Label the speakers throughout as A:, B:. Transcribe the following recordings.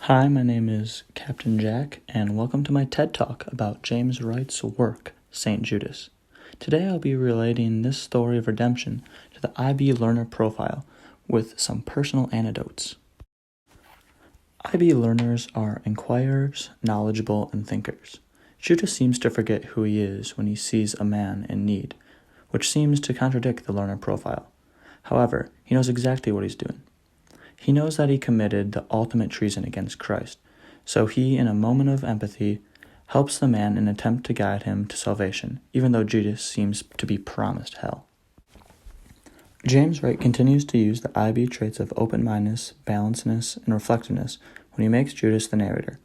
A: Hi, my name is Captain Jack, and welcome to my TED Talk about James Wright's work, St. Judas. Today I'll be relating this story of redemption to the IB learner profile with some personal anecdotes. IB learners are inquirers, knowledgeable, and thinkers. Judas seems to forget who he is when he sees a man in need, which seems to contradict the learner profile. However, he knows exactly what he's doing. He knows that he committed the ultimate treason against Christ, so he, in a moment of empathy, helps the man in an attempt to guide him to salvation, even though Judas seems to be promised hell. James Wright continues to use the IB traits of open-mindedness, balancedness, and reflectiveness when he makes Judas the narrator.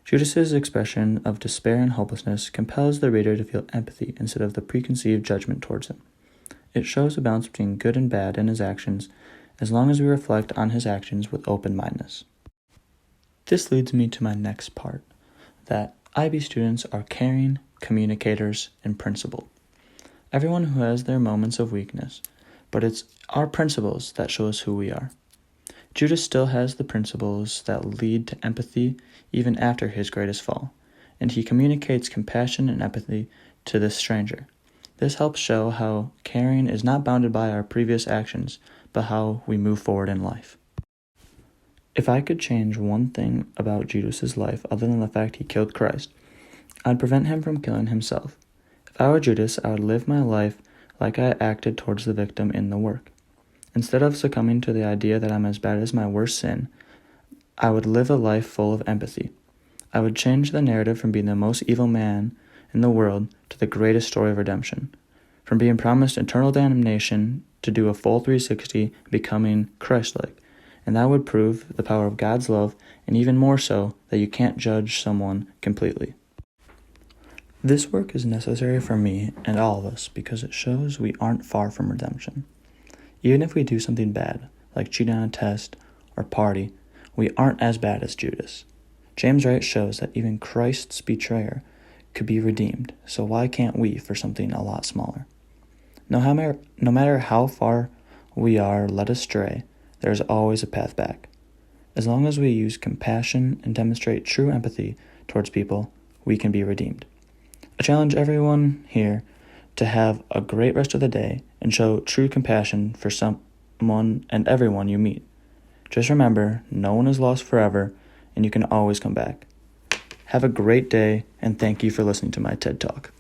A: Judas's expression of despair and hopelessness compels the reader to feel empathy instead of the preconceived judgment towards him. It shows a balance between good and bad in his actions, as long as we reflect on his actions with open-mindedness. This leads me to my next part, that IB students are caring, communicators, and principled. Everyone who has their moments of weakness, but it's our principles that show us who we are. Judas still has the principles that lead to empathy even after his greatest fall, and he communicates compassion and empathy to this stranger. This helps show how caring is not bounded by our previous actions, but how we move forward in life. If I could change one thing about Judas's life other than the fact he killed Christ, I'd prevent him from killing himself. If I were Judas, I would live my life like I acted towards the victim in the work. Instead of succumbing to the idea that I'm as bad as my worst sin, I would live a life full of empathy. I would change the narrative from being the most evil man in the world to the greatest story of redemption, from being promised eternal damnation to do a full 360, becoming Christ-like. And that would prove the power of God's love, and even more so, that you can't judge someone completely. This work is necessary for me and all of us because it shows we aren't far from redemption. Even if we do something bad, like cheat on a test or party, we aren't as bad as Judas. James Wright shows that even Christ's betrayer could be redeemed, so why can't we for something a lot smaller? No matter how far we are led astray, there is always a path back. As long as we use compassion and demonstrate true empathy towards people, we can be redeemed. I challenge everyone here to have a great rest of the day and show true compassion for someone and everyone you meet. Just remember, no one is lost forever, and you can always come back. Have a great day, and thank you for listening to my TED Talk.